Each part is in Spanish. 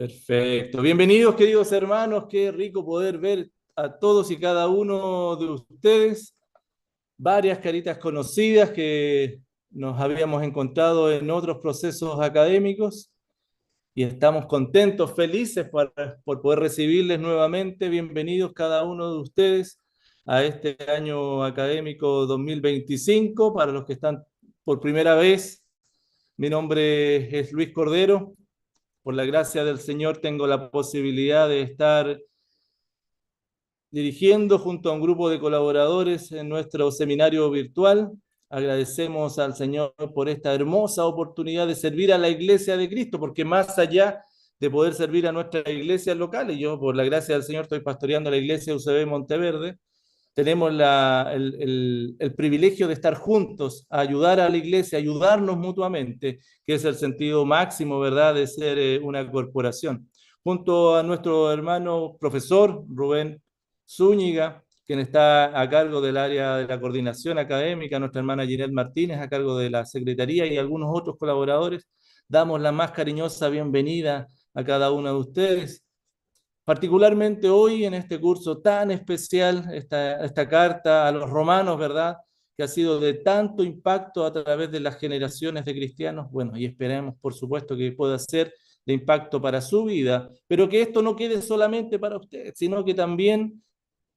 Perfecto. Bienvenidos, queridos hermanos. Qué rico poder ver a todos y cada uno de ustedes. Varias caritas conocidas que nos habíamos encontrado en otros procesos académicos y estamos contentos, felices por poder recibirles nuevamente. Bienvenidos cada uno de ustedes a este año académico 2025. Para los que están por primera vez, mi nombre es Luis Cordero. Por la gracia del Señor tengo la posibilidad de estar dirigiendo junto a un grupo de colaboradores en nuestro seminario virtual. Agradecemos al Señor por esta hermosa oportunidad de servir a la Iglesia de Cristo, porque más allá de poder servir a nuestras iglesias locales, yo por la gracia del Señor estoy pastoreando la iglesia UCB Monteverde, tenemos el privilegio de estar juntos, a ayudar a la iglesia, ayudarnos mutuamente, que es el sentido máximo, ¿verdad?, de ser una corporación. Junto a nuestro hermano profesor Rubén Zúñiga, quien está a cargo del área de la coordinación académica, nuestra hermana Ginette Martínez a cargo de la secretaría y algunos otros colaboradores, damos la más cariñosa bienvenida a cada uno de ustedes. Particularmente hoy en este curso tan especial, esta carta a los romanos, ¿verdad? Que ha sido de tanto impacto a través de las generaciones de cristianos. Bueno, y esperemos, por supuesto, que pueda ser de impacto para su vida, pero que esto no quede solamente para usted, sino que también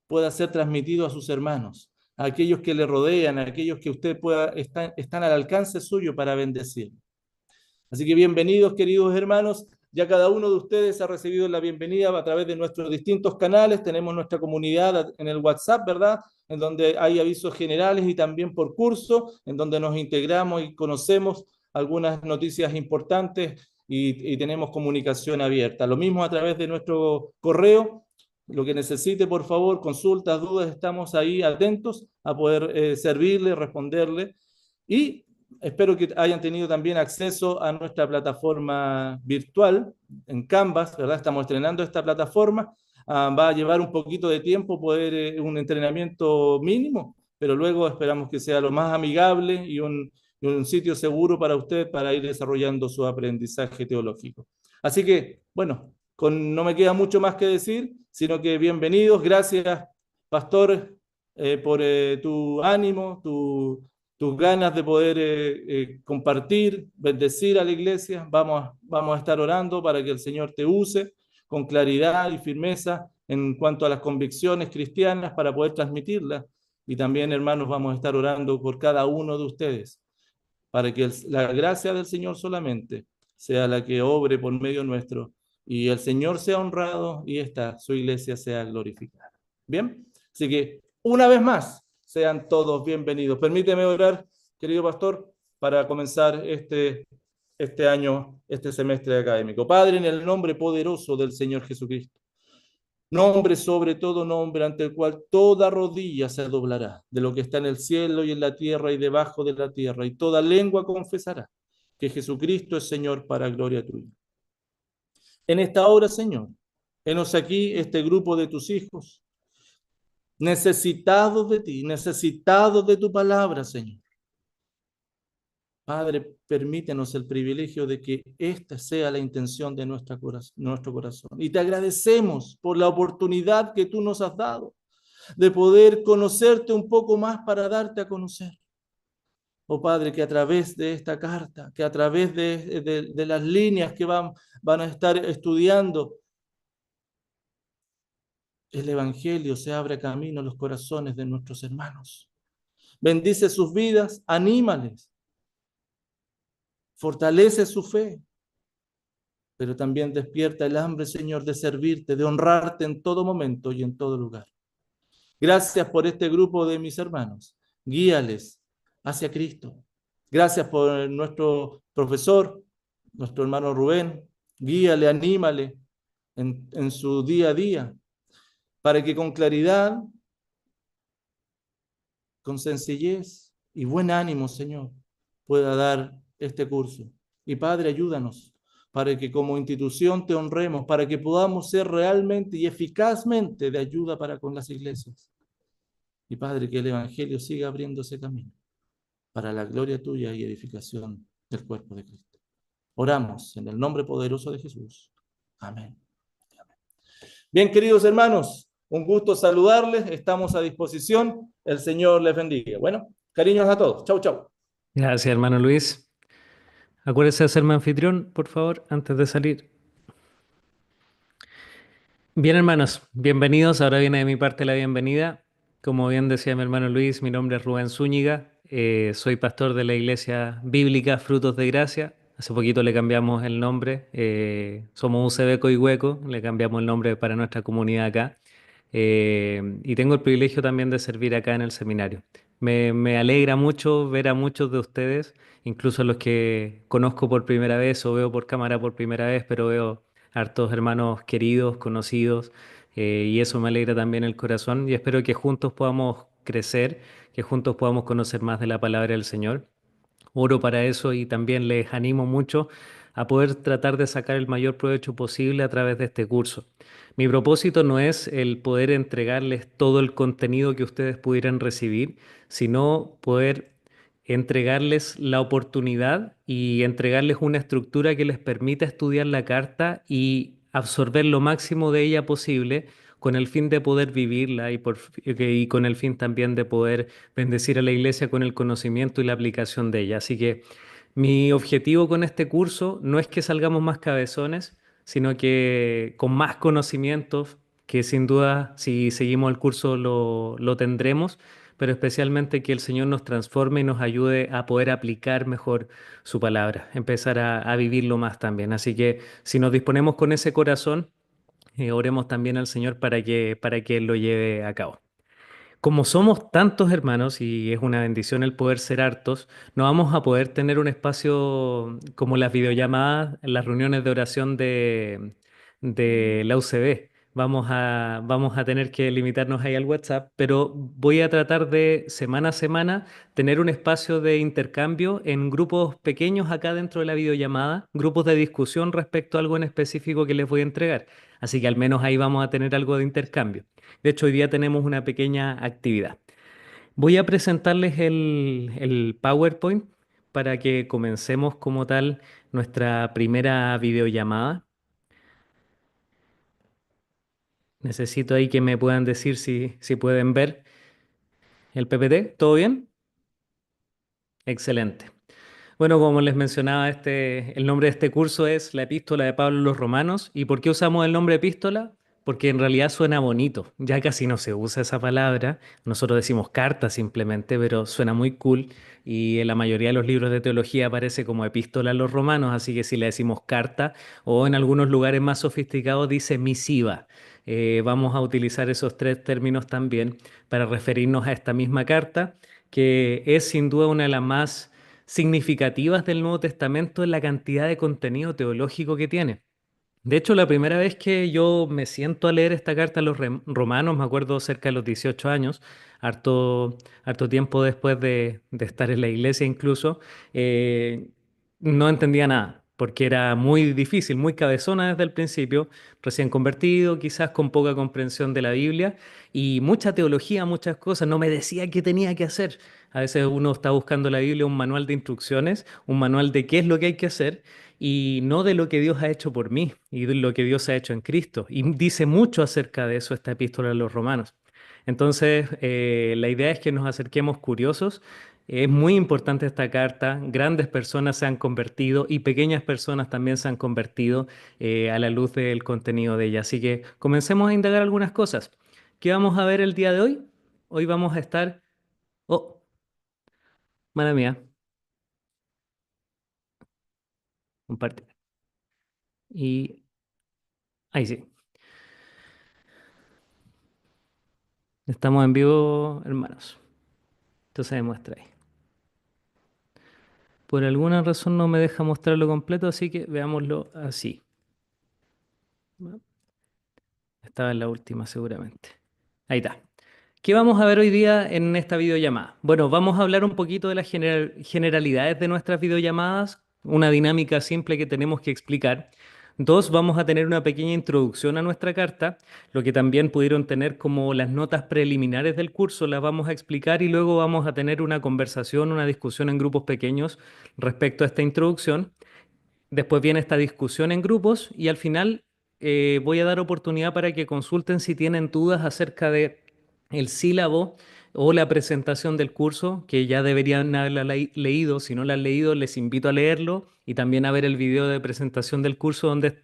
pueda ser transmitido a sus hermanos, a aquellos que le rodean, a aquellos que usted pueda, están al alcance suyo para bendecir. Así que bienvenidos, queridos hermanos. Ya cada uno de ustedes ha recibido la bienvenida a través de nuestros distintos canales. Tenemos nuestra comunidad en el WhatsApp, ¿verdad? En donde hay avisos generales y también por curso, en donde nos integramos y conocemos algunas noticias importantes y tenemos comunicación abierta. Lo mismo a través de nuestro correo. Lo que necesite, por favor, consultas, dudas, estamos ahí atentos a poder servirle, responderle. Y espero que hayan tenido también acceso a nuestra plataforma virtual en Canvas, ¿verdad? Estamos estrenando esta plataforma. Va a llevar un poquito de tiempo poder un entrenamiento mínimo, pero luego esperamos que sea lo más amigable y un sitio seguro para usted para ir desarrollando su aprendizaje teológico. Así que, bueno, no me queda mucho más que decir, sino que bienvenidos. Gracias, Pastor, por tu ánimo, tus ganas de poder compartir, bendecir a la iglesia. Vamos a estar orando para que el Señor te use con claridad y firmeza en cuanto a las convicciones cristianas para poder transmitirlas. Y también, hermanos, vamos a estar orando por cada uno de ustedes, para que la gracia del Señor solamente sea la que obre por medio nuestro y el Señor sea honrado y su iglesia sea glorificada. Bien, así que una vez más, sean todos bienvenidos. Permíteme orar, querido pastor, para comenzar este año, este semestre académico. Padre, en el nombre poderoso del Señor Jesucristo, nombre sobre todo nombre ante el cual toda rodilla se doblará, de lo que está en el cielo y en la tierra y debajo de la tierra, y toda lengua confesará que Jesucristo es Señor para gloria tuya. En esta hora, Señor, henos aquí este grupo de tus hijos, necesitados de ti, necesitados de tu palabra, Señor. Padre, permítenos el privilegio de que esta sea la intención de nuestro corazón. Y te agradecemos por la oportunidad que tú nos has dado de poder conocerte un poco más para darte a conocer. Oh Padre, que a través de esta carta, que a través de las líneas que van a estar estudiando, el Evangelio se abre camino en los corazones de nuestros hermanos. Bendice sus vidas, anímales, fortalece su fe, pero también despierta el hambre, Señor, de servirte, de honrarte en todo momento y en todo lugar. Gracias por este grupo de mis hermanos. Guíales hacia Cristo. Gracias por nuestro profesor, nuestro hermano Rubén. Guíale, anímale en su día a día, para que con claridad, con sencillez y buen ánimo, Señor, pueda dar este curso. Y Padre, ayúdanos para que como institución te honremos, para que podamos ser realmente y eficazmente de ayuda para con las iglesias. Y Padre, que el Evangelio siga abriéndose camino para la gloria tuya y edificación del cuerpo de Cristo. Oramos en el nombre poderoso de Jesús. Amén. Bien, queridos hermanos, un gusto saludarles. Estamos a disposición. El Señor les bendiga. Bueno, cariños a todos. Chau, chau. Gracias, hermano Luis. Acuérdese de hacerme anfitrión, por favor, antes de salir. Bien, hermanos, bienvenidos. Ahora viene de mi parte la bienvenida. Como bien decía mi hermano Luis, mi nombre es Rubén Zúñiga. Soy pastor de la Iglesia Bíblica Frutos de Gracia. Hace poquito le cambiamos el nombre. Somos UCB Coihueco, le cambiamos el nombre para nuestra comunidad acá. Y tengo el privilegio también de servir acá en el seminario. Me alegra mucho ver a muchos de ustedes, incluso los que conozco por primera vez o veo por cámara por primera vez, pero veo hartos hermanos queridos, conocidos, y eso me alegra también el corazón y espero que juntos podamos crecer, que juntos podamos conocer más de la palabra del Señor. Oro para eso y también les animo mucho a poder tratar de sacar el mayor provecho posible a través de este curso. Mi propósito no es el poder entregarles todo el contenido que ustedes pudieran recibir, sino poder entregarles la oportunidad y entregarles una estructura que les permita estudiar la carta y absorber lo máximo de ella posible con el fin de poder vivirla y con el fin también de poder bendecir a la iglesia con el conocimiento y la aplicación de ella. Así que mi objetivo con este curso no es que salgamos más cabezones, sino que con más conocimientos, que sin duda si seguimos el curso lo tendremos, pero especialmente que el Señor nos transforme y nos ayude a poder aplicar mejor su palabra, empezar a vivirlo más también. Así que si nos disponemos con ese corazón, oremos también al Señor para que Él lo lleve a cabo. Como somos tantos hermanos y es una bendición el poder ser hartos, no vamos a poder tener un espacio como las videollamadas, las reuniones de oración de la UCB. Vamos a tener que limitarnos ahí al WhatsApp, pero voy a tratar de semana a semana tener un espacio de intercambio en grupos pequeños acá dentro de la videollamada, grupos de discusión respecto a algo en específico que les voy a entregar. Así que al menos ahí vamos a tener algo de intercambio. De hecho, hoy día tenemos una pequeña actividad. Voy a presentarles el PowerPoint para que comencemos como tal nuestra primera videollamada. Necesito ahí que me puedan decir si pueden ver el PPT. ¿Todo bien? Excelente. Bueno, como les mencionaba, el nombre de este curso es La Epístola de Pablo a los Romanos. ¿Y por qué usamos el nombre epístola? Porque en realidad suena bonito. Ya casi no se usa esa palabra. Nosotros decimos carta simplemente, pero suena muy cool. Y en la mayoría de los libros de teología aparece como epístola a los romanos, así que si le decimos carta, o en algunos lugares más sofisticados dice misiva. Vamos a utilizar esos tres términos también para referirnos a esta misma carta, que es sin duda una de las más significativas del Nuevo Testamento en la cantidad de contenido teológico que tiene. De hecho, la primera vez que yo me siento a leer esta carta a los romanos, me acuerdo cerca de los 18 años, harto tiempo después de estar en la iglesia incluso, eh, no entendía nada, porque era muy difícil, muy cabezona desde el principio, recién convertido, quizás con poca comprensión de la Biblia y mucha teología, muchas cosas, no me decía qué tenía que hacer. A veces uno está buscando en la Biblia un manual de instrucciones, un manual de qué es lo que hay que hacer y no de lo que Dios ha hecho por mí y de lo que Dios ha hecho en Cristo. Y dice mucho acerca de eso esta epístola a los romanos. Entonces, la idea es que nos acerquemos curiosos. Es muy importante esta carta. Grandes personas se han convertido y pequeñas personas también se han convertido a la luz del contenido de ella. Así que comencemos a indagar algunas cosas. ¿Qué vamos a ver el día de hoy? Hoy vamos a estar... Oh, mala mía, compartir. Y ahí sí. Estamos en vivo, hermanos. Entonces se muestra ahí. Por alguna razón no me deja mostrarlo completo, así que veámoslo así. Estaba en la última seguramente. Ahí está. ¿Qué vamos a ver hoy día en esta videollamada? Bueno, vamos a hablar un poquito de las generalidades de nuestras videollamadas, una dinámica simple que tenemos que explicar. Dos, vamos a tener una pequeña introducción a nuestra carta, lo que también pudieron tener como las notas preliminares del curso, las vamos a explicar y luego vamos a tener una conversación, una discusión en grupos pequeños respecto a esta introducción. Después viene esta discusión en grupos y al final voy a dar oportunidad para que consulten si tienen dudas acerca de el sílabo o la presentación del curso, que ya deberían haberla leído. Si no la han leído, les invito a leerlo y también a ver el video de presentación del curso donde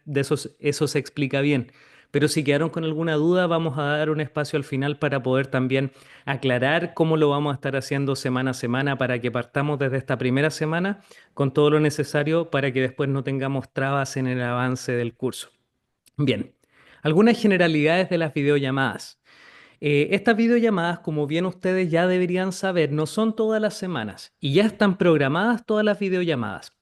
eso se explica bien. Pero si quedaron con alguna duda, vamos a dar un espacio al final para poder también aclarar cómo lo vamos a estar haciendo semana a semana para que partamos desde esta primera semana con todo lo necesario para que después no tengamos trabas en el avance del curso. Bien, algunas generalidades de las videollamadas. Estas videollamadas, como bien ustedes ya deberían saber, no son todas las semanas y ya están programadas todas las videollamadas.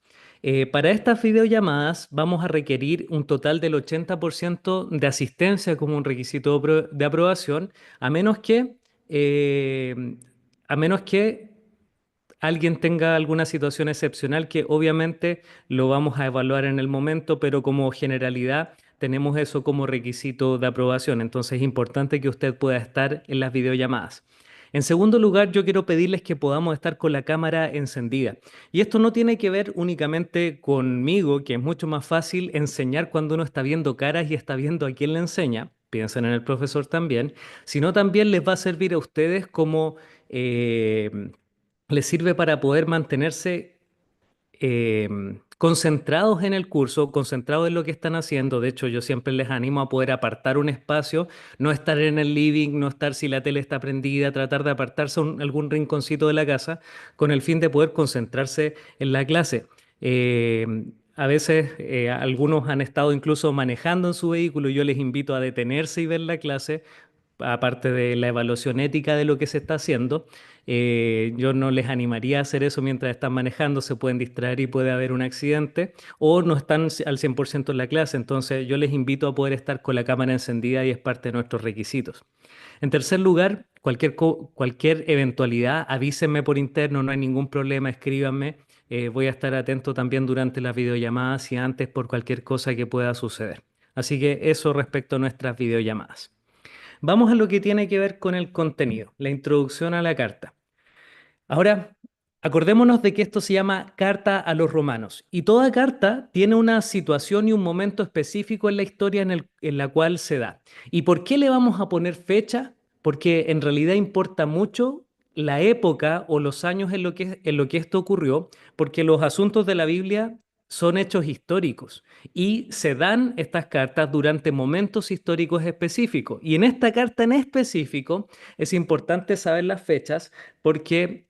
Para estas videollamadas vamos a requerir un total del 80% de asistencia como un requisito de aprobación, a menos que, eh, a menos que alguien tenga alguna situación excepcional que obviamente lo vamos a evaluar en el momento, pero como generalidad tenemos eso como requisito de aprobación. Entonces es importante que usted pueda estar en las videollamadas. En segundo lugar, yo quiero pedirles que podamos estar con la cámara encendida. Y esto no tiene que ver únicamente conmigo, que es mucho más fácil enseñar cuando uno está viendo caras y está viendo a quién le enseña. Piensen en el profesor también, sino también les va a servir a ustedes como eh, les sirve para poder mantenerse eh, concentrados en el curso, concentrados en lo que están haciendo. De hecho, yo siempre les animo a poder apartar un espacio, no estar en el living, no estar si la tele está prendida, tratar de apartarse a algún rinconcito de la casa con el fin de poder concentrarse en la clase. Eh, a veces algunos han estado incluso manejando en su vehículo y yo les invito a detenerse y ver la clase aparte de la evaluación ética de lo que se está haciendo. Yo no les animaría a hacer eso mientras están manejando, se pueden distraer y puede haber un accidente, o no están al 100% en la clase. Entonces yo les invito a poder estar con la cámara encendida y es parte de nuestros requisitos. En tercer lugar, cualquier eventualidad, avísenme por interno, no hay ningún problema, escríbanme. Voy a estar atento también durante las videollamadas y antes por cualquier cosa que pueda suceder. Así que eso respecto a nuestras videollamadas. Vamos a lo que tiene que ver con el contenido, la introducción a la carta. Ahora, acordémonos de que esto se llama carta a los romanos y toda carta tiene una situación y un momento específico en la historia en la cual se da. ¿Y por qué le vamos a poner fecha? Porque en realidad importa mucho la época o los años en lo que esto ocurrió, porque los asuntos de la Biblia son hechos históricos y se dan estas cartas durante momentos históricos específicos. Y en esta carta en específico es importante saber las fechas porque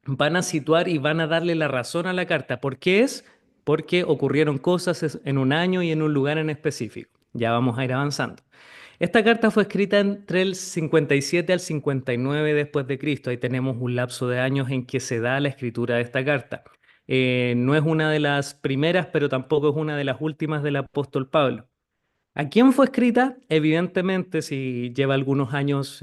van a situar y van a darle la razón a la carta. ¿Por qué es? Porque ocurrieron cosas en un año y en un lugar en específico. Ya vamos a ir avanzando. Esta carta fue escrita entre el 57 al 59 después de Cristo. Ahí tenemos un lapso de años en que se da la escritura de esta carta. No es una de las primeras, pero tampoco es una de las últimas del apóstol Pablo. ¿A quién fue escrita? Evidentemente, si lleva algunos años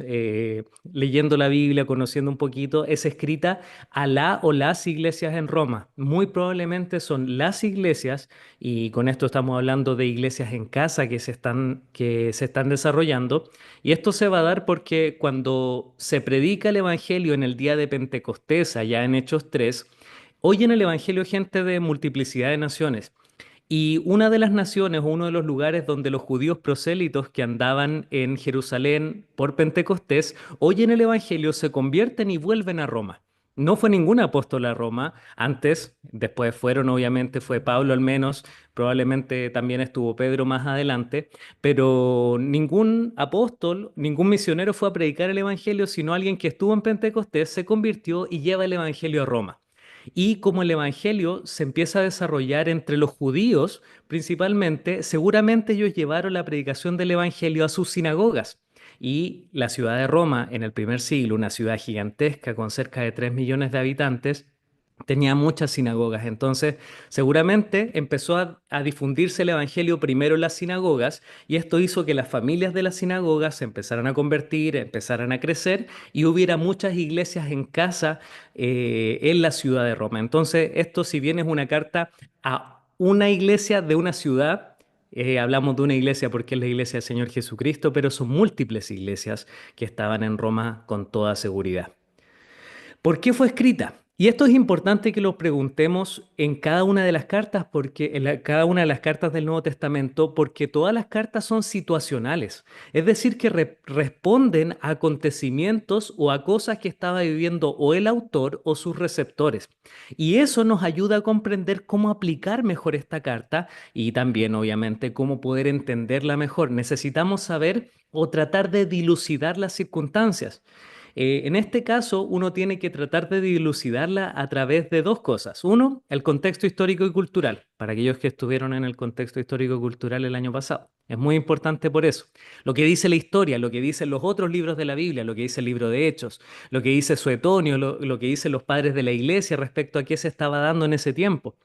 leyendo la Biblia, conociendo un poquito, es escrita a la o las iglesias en Roma. Muy probablemente son las iglesias, y con esto estamos hablando de iglesias en casa que se están desarrollando. Y esto se va a dar porque cuando se predica el Evangelio en el día de Pentecostés, allá en Hechos 3, oyen el Evangelio gente de multiplicidad de naciones. Y una de las naciones o uno de los lugares donde los judíos prosélitos que andaban en Jerusalén por Pentecostés oyen el Evangelio, se convierten y vuelven a Roma. No fue ningún apóstol a Roma, antes, después fueron, obviamente fue Pablo al menos, probablemente también estuvo Pedro más adelante, pero ningún apóstol, ningún misionero fue a predicar el Evangelio, sino alguien que estuvo en Pentecostés, se convirtió y lleva el Evangelio a Roma. Y como el Evangelio se empieza a desarrollar entre los judíos, principalmente, seguramente ellos llevaron la predicación del Evangelio a sus sinagogas. Y la ciudad de Roma, en el primer siglo, una ciudad gigantesca con cerca de 3 millones de habitantes, tenía muchas sinagogas. Entonces, seguramente empezó a difundirse el Evangelio primero en las sinagogas y esto hizo que las familias de las sinagogas se empezaran a convertir, empezaran a crecer y hubiera muchas iglesias en casa en la ciudad de Roma. Entonces, esto si bien es una carta a una iglesia de una ciudad, hablamos de una iglesia porque es la iglesia del Señor Jesucristo, pero son múltiples iglesias que estaban en Roma con toda seguridad. ¿Por qué fue escrita? Y esto es importante que lo preguntemos en cada una de las cartas, porque cada una de las cartas del Nuevo Testamento, porque todas las cartas son situacionales, es decir, que responden a acontecimientos o a cosas que estaba viviendo o el autor o sus receptores. Y eso nos ayuda a comprender cómo aplicar mejor esta carta y también, obviamente, cómo poder entenderla mejor. Necesitamos saber o tratar de dilucidar las circunstancias. En este caso, uno tiene que tratar de dilucidarla a través de dos cosas. Uno, el contexto histórico y cultural, para aquellos que estuvieron en el contexto histórico y cultural el año pasado. Es muy importante por eso. Lo que dice la historia, lo que dicen los otros libros de la Biblia, lo que dice el libro de Hechos, lo que dice Suetonio, lo que dicen los padres de la iglesia respecto a qué se estaba dando en ese tiempo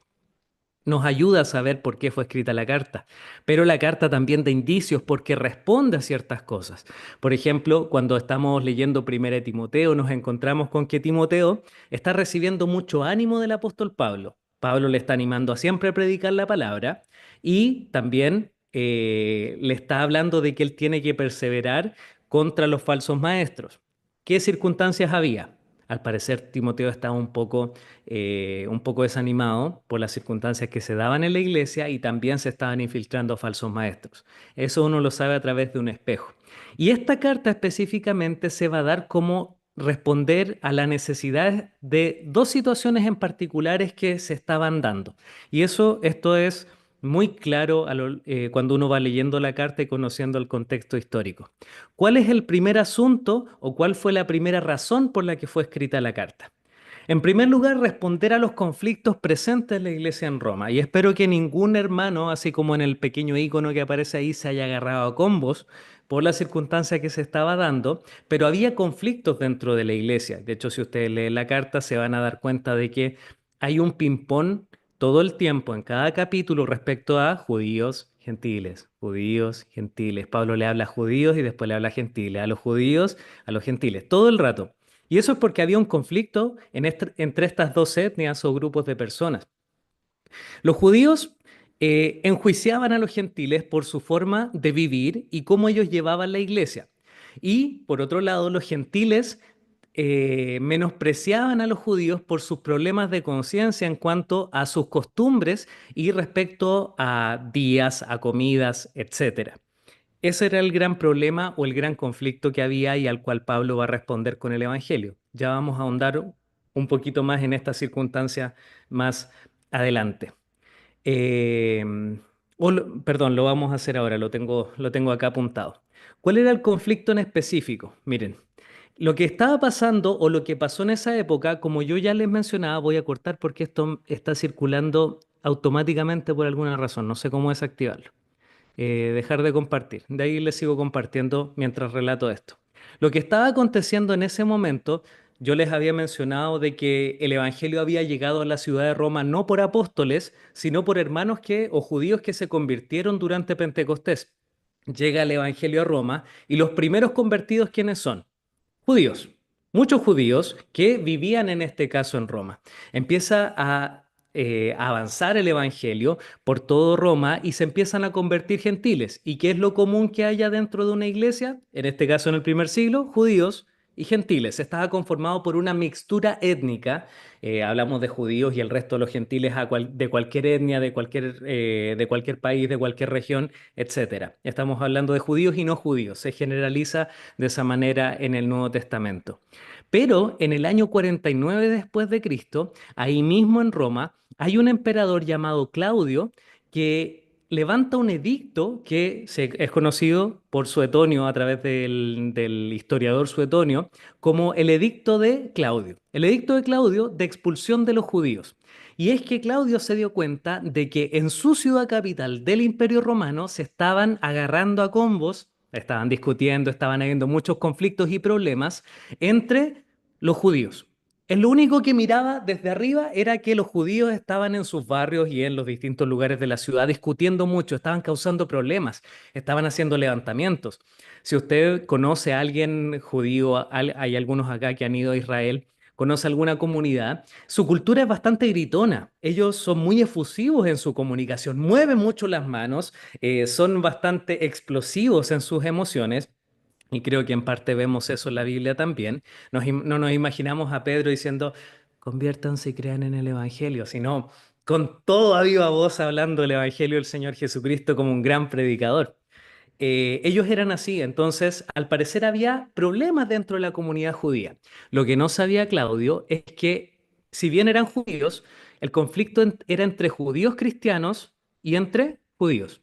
nos ayuda a saber por qué fue escrita la carta, pero la carta también da indicios porque responde a ciertas cosas. Por ejemplo, cuando estamos leyendo Primera de Timoteo, nos encontramos con que Timoteo está recibiendo mucho ánimo del apóstol Pablo. Pablo le está animando a siempre predicar la palabra y también le está hablando de que él tiene que perseverar contra los falsos maestros. ¿Qué circunstancias había? Al parecer, Timoteo estaba un poco desanimado por las circunstancias que se daban en la iglesia y también se estaban infiltrando falsos maestros. Eso uno lo sabe a través de un espejo. Y esta carta específicamente se va a dar como responder a la necesidad de dos situaciones en particulares que se estaban dando. Y esto es muy claro cuando uno va leyendo la carta y conociendo el contexto histórico. ¿Cuál es el primer asunto o cuál fue la primera razón por la que fue escrita la carta? En primer lugar, responder a los conflictos presentes en la iglesia en Roma. Y espero que ningún hermano, así como en el pequeño icono que aparece ahí, se haya agarrado a combos por la circunstancia que se estaba dando, pero había conflictos dentro de la iglesia. De hecho, si ustedes leen la carta, se van a dar cuenta de que hay un ping-pong todo el tiempo en cada capítulo respecto a judíos, gentiles, judíos, gentiles. Pablo le habla a judíos y después le habla a gentiles, a los judíos, a los gentiles, todo el rato. Y eso es porque había un conflicto entre estas dos etnias o grupos de personas. Los judíos enjuiciaban a los gentiles por su forma de vivir y cómo ellos llevaban la iglesia. Y por otro lado, los gentiles menospreciaban a los judíos por sus problemas de conciencia en cuanto a sus costumbres y respecto a días, a comidas, etcétera. Ese era el gran problema o el gran conflicto que había y al cual Pablo va a responder con el Evangelio. Ya vamos a ahondar un poquito más en esta circunstancia más adelante. Eh, Perdón, lo vamos a hacer ahora, lo tengo acá apuntado. ¿Cuál era el conflicto en específico? Miren, lo que estaba pasando o lo que pasó en esa época, como yo ya les mencionaba, voy a cortar porque esto está circulando automáticamente por alguna razón, no sé cómo desactivarlo. Dejar de compartir. De ahí les sigo compartiendo mientras relato esto. Lo que estaba aconteciendo en ese momento, yo les había mencionado de que el Evangelio había llegado a la ciudad de Roma no por apóstoles, sino por hermanos o judíos que se convirtieron durante Pentecostés. Llega el Evangelio a Roma y los primeros convertidos, ¿quiénes son? Judíos. Muchos judíos que vivían en este caso en Roma. Empieza a avanzar el evangelio por todo Roma y se empiezan a convertir gentiles. ¿Y qué es lo común que haya dentro de una iglesia? En este caso, en el primer siglo, judíos y gentiles. Estaba conformado por una mixtura étnica. Hablamos de judíos y el resto de los gentiles de cualquier etnia, de cualquier país, de cualquier región, etcétera. Estamos hablando de judíos y no judíos. Se generaliza de esa manera en el Nuevo Testamento. Pero en el año 49 después de Cristo, ahí mismo en Roma, hay un emperador llamado Claudio que levanta un edicto es conocido por Suetonio a través del historiador Suetonio como el edicto de Claudio. El edicto de Claudio de expulsión de los judíos. Y es que Claudio se dio cuenta de que en su ciudad capital del Imperio Romano se estaban agarrando a combos, estaban discutiendo, estaban habiendo muchos conflictos y problemas entre los judíos. Lo único que miraba desde arriba era que los judíos estaban en sus barrios y en los distintos lugares de la ciudad discutiendo mucho, estaban causando problemas, estaban haciendo levantamientos. Si usted conoce a alguien judío, hay algunos acá que han ido a Israel, conoce alguna comunidad, su cultura es bastante gritona. Ellos son muy efusivos en su comunicación, mueven mucho las manos, son bastante explosivos en sus emociones. Y creo que en parte vemos eso en la Biblia también. No nos imaginamos a Pedro diciendo, conviértanse y crean en el Evangelio, sino con todo a viva voz hablando del Evangelio del Señor Jesucristo como un gran predicador. Ellos eran así, entonces al parecer había problemas dentro de la comunidad judía. Lo que no sabía Claudio es que si bien eran judíos, el conflicto era entre judíos cristianos y entre judíos.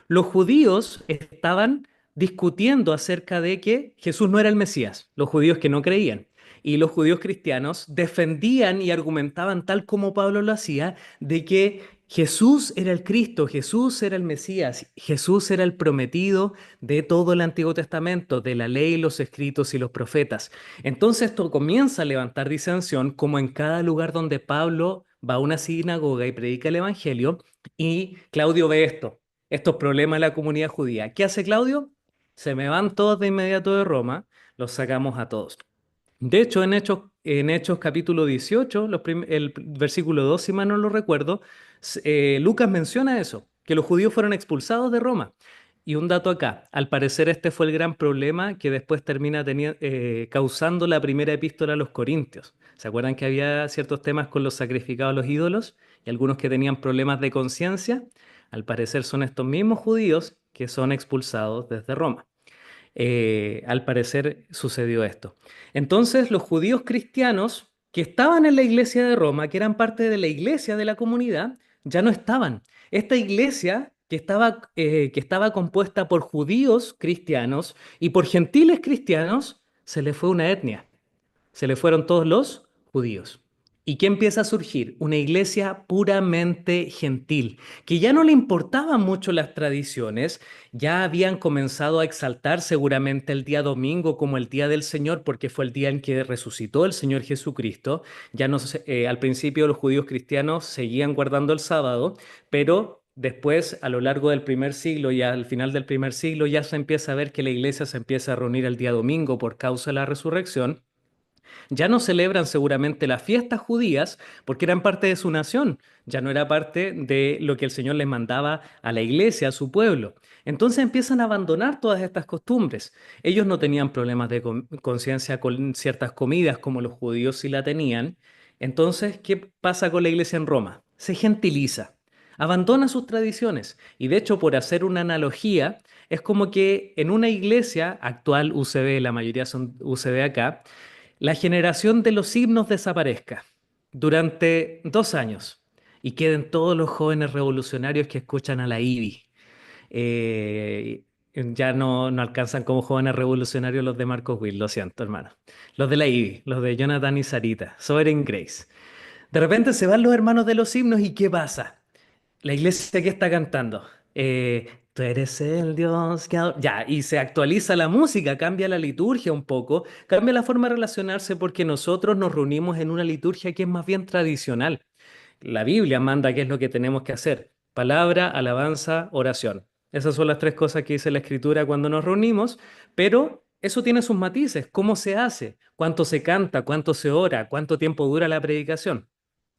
Los judíos estaban discutiendo acerca de que Jesús no era el Mesías, los judíos que no creían. Y los judíos cristianos defendían y argumentaban, tal como Pablo lo hacía, de que Jesús era el Cristo, Jesús era el Mesías, Jesús era el prometido de todo el Antiguo Testamento, de la ley, los escritos y los profetas. Entonces esto comienza a levantar disensión, como en cada lugar donde Pablo va a una sinagoga y predica el Evangelio, y Claudio ve esto, estos problemas de la comunidad judía. ¿Qué hace Claudio? Se me van todos de inmediato de Roma, los sacamos a todos. De hecho, en Hechos capítulo 18, el versículo 2, si mal no lo recuerdo, Lucas menciona eso, que los judíos fueron expulsados de Roma. Y un dato acá, al parecer este fue el gran problema que después termina causando la primera epístola a los Corintios. ¿Se acuerdan que había ciertos temas con los sacrificados a los ídolos y algunos que tenían problemas de conciencia? Al parecer son estos mismos judíos que son expulsados desde Roma. Al parecer sucedió esto. Entonces, los judíos cristianos que estaban en la iglesia de Roma, que eran parte de la iglesia de la comunidad, ya no estaban. Esta iglesia que estaba compuesta por judíos cristianos y por gentiles cristianos, se le fue una etnia. Se le fueron todos los judíos. ¿Y qué empieza a surgir? Una iglesia puramente gentil, que ya no le importaban mucho las tradiciones, ya habían comenzado a exaltar seguramente el día domingo como el día del Señor, porque fue el día en que resucitó el Señor Jesucristo. Ya no, al principio los judíos cristianos seguían guardando el sábado, pero después, a lo largo del primer siglo y al final del primer siglo, ya se empieza a ver que la iglesia se empieza a reunir el día domingo por causa de la resurrección. Ya no celebran seguramente las fiestas judías porque eran parte de su nación, ya no era parte de lo que el Señor les mandaba a la iglesia, a su pueblo. Entonces empiezan a abandonar todas estas costumbres. Ellos no tenían problemas de conciencia con ciertas comidas como los judíos sí la tenían. Entonces, ¿qué pasa con la iglesia en Roma? Se gentiliza, abandona sus tradiciones. Y de hecho, por hacer una analogía, es como que en una iglesia actual UCB, la mayoría son UCB acá, la generación de los himnos desaparezca durante 2 años y queden todos los jóvenes revolucionarios que escuchan a la IBI. Ya no alcanzan como jóvenes revolucionarios los de Marcos Witt, lo siento, hermano. Los de la IBI, los de Jonathan y Sarita, Sovereign Grace. De repente se van los hermanos de los himnos y ¿qué pasa? La iglesia que está cantando. Tú eres el Dios que... Ya, y se actualiza la música, cambia la liturgia un poco, cambia la forma de relacionarse porque nosotros nos reunimos en una liturgia que es más bien tradicional. La Biblia manda qué es lo que tenemos que hacer. Palabra, alabanza, oración. Esas son las tres cosas que dice la Escritura cuando nos reunimos, pero eso tiene sus matices. ¿Cómo se hace? ¿Cuánto se canta? ¿Cuánto se ora? ¿Cuánto tiempo dura la predicación?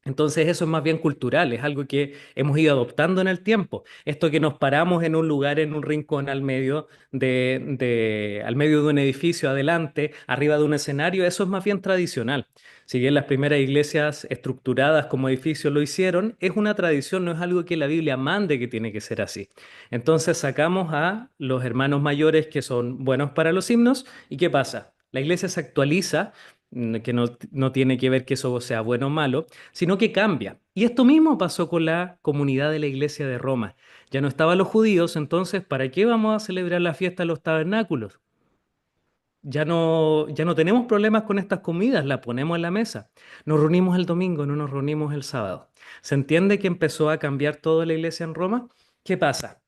Entonces eso es más bien cultural, es algo que hemos ido adoptando en el tiempo. Esto que nos paramos en un lugar, en un rincón al medio de un edificio, adelante, arriba de un escenario, eso es más bien tradicional. Si bien las primeras iglesias estructuradas como edificios lo hicieron, es una tradición, no es algo que la Biblia mande que tiene que ser así. Entonces sacamos a los hermanos mayores que son buenos para los himnos, ¿y qué pasa? La iglesia se actualiza, que no tiene que ver que eso sea bueno o malo, sino que cambia. Y esto mismo pasó con la comunidad de la iglesia de Roma. Ya no estaban los judíos, entonces, ¿para qué vamos a celebrar la fiesta de los tabernáculos? Ya no tenemos problemas con estas comidas, las ponemos en la mesa. Nos reunimos el domingo, no nos reunimos el sábado. ¿Se entiende que empezó a cambiar toda la iglesia en Roma? ¿Qué pasa?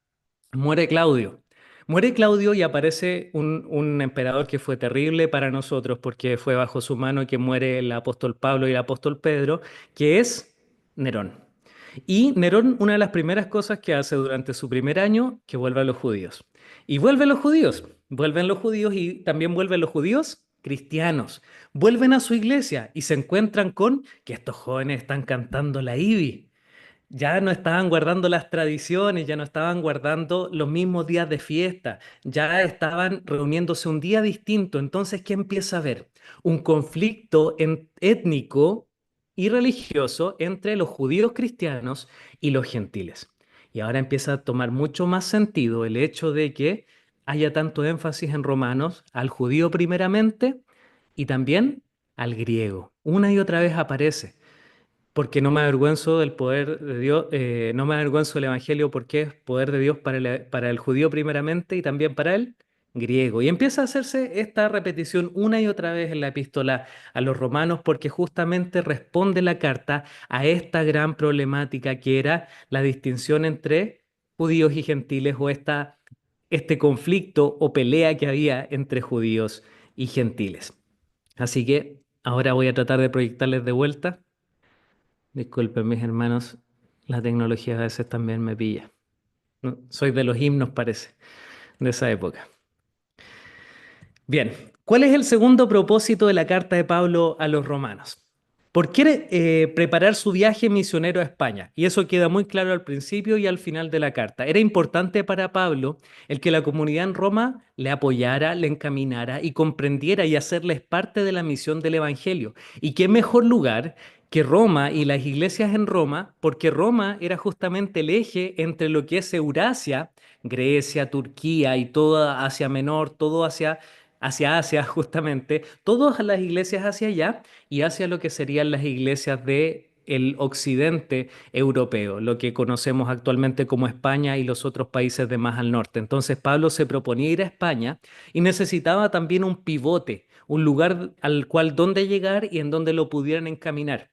Muere Claudio. Muere Claudio y aparece un emperador que fue terrible para nosotros porque fue bajo su mano que muere el apóstol Pablo y el apóstol Pedro, que es Nerón. Y Nerón, una de las primeras cosas que hace durante su primer año, que vuelve a los judíos. Y vuelven los judíos y también vuelven los judíos cristianos. Vuelven a su iglesia y se encuentran con que estos jóvenes están cantando la IBI. Ya no estaban guardando las tradiciones, ya no estaban guardando los mismos días de fiesta, ya estaban reuniéndose un día distinto. Entonces, ¿qué empieza a haber? Un conflicto étnico y religioso entre los judíos cristianos y los gentiles. Y ahora empieza a tomar mucho más sentido el hecho de que haya tanto énfasis en Romanos al judío primeramente y también al griego. Una y otra vez aparece. Porque no me avergüenzo del poder de Dios, no me avergüenzo del Evangelio porque es poder de Dios para el judío primeramente y también para el griego. Y empieza a hacerse esta repetición una y otra vez en la epístola a los romanos porque justamente responde la carta a esta gran problemática que era la distinción entre judíos y gentiles o este conflicto o pelea que había entre judíos y gentiles. Así que ahora voy a tratar de proyectarles de vuelta. Disculpen, mis hermanos, la tecnología a veces también me pilla. No, soy de los himnos, parece, de esa época. Bien, ¿cuál es el segundo propósito de la carta de Pablo a los romanos? Por quiere preparar su viaje misionero a España, y eso queda muy claro al principio y al final de la carta. Era importante para Pablo el que la comunidad en Roma le apoyara, le encaminara y comprendiera y hacerles parte de la misión del Evangelio. ¿Y qué mejor lugar que Roma y las iglesias en Roma? Porque Roma era justamente el eje entre lo que es Eurasia, Grecia, Turquía y toda Asia Menor, todo hacia Asia justamente, todas las iglesias hacia allá y hacia lo que serían las iglesias de el occidente europeo, lo que conocemos actualmente como España y los otros países de más al norte. Entonces Pablo se proponía ir a España y necesitaba también un pivote, un lugar al cual donde llegar y en donde lo pudieran encaminar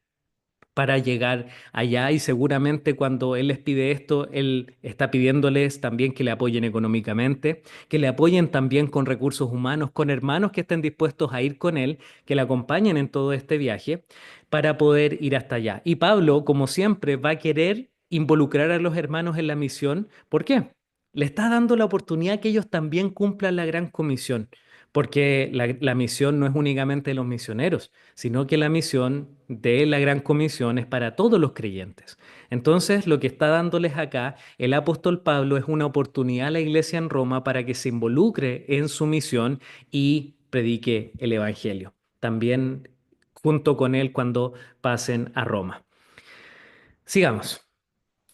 para llegar allá y seguramente cuando él les pide esto, él está pidiéndoles también que le apoyen económicamente, que le apoyen también con recursos humanos, con hermanos que estén dispuestos a ir con él, que le acompañen en todo este viaje para poder ir hasta allá. Y Pablo, como siempre, va a querer involucrar a los hermanos en la misión. ¿Por qué? Le está dando la oportunidad que ellos también cumplan la gran comisión. Porque la misión no es únicamente de los misioneros, sino que la misión de la Gran Comisión es para todos los creyentes. Entonces, lo que está dándoles acá el apóstol Pablo es una oportunidad a la iglesia en Roma para que se involucre en su misión y predique el Evangelio. También junto con él cuando pasen a Roma. Sigamos.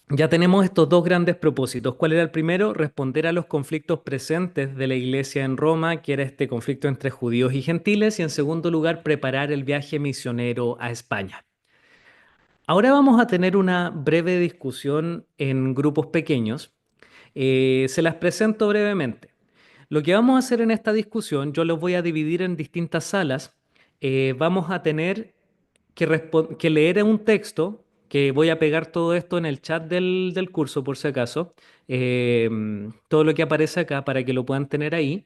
Ya tenemos estos dos grandes propósitos. ¿Cuál era el primero? Responder a los conflictos presentes de la iglesia en Roma, que era este conflicto entre judíos y gentiles, y en segundo lugar, preparar el viaje misionero a España. Ahora vamos a tener una breve discusión en grupos pequeños. Se las presento brevemente. Lo que vamos a hacer en esta discusión, yo los voy a dividir en distintas salas. Vamos a tener que leer un texto, que voy a pegar todo esto en el chat del curso por si acaso, todo lo que aparece acá para que lo puedan tener ahí,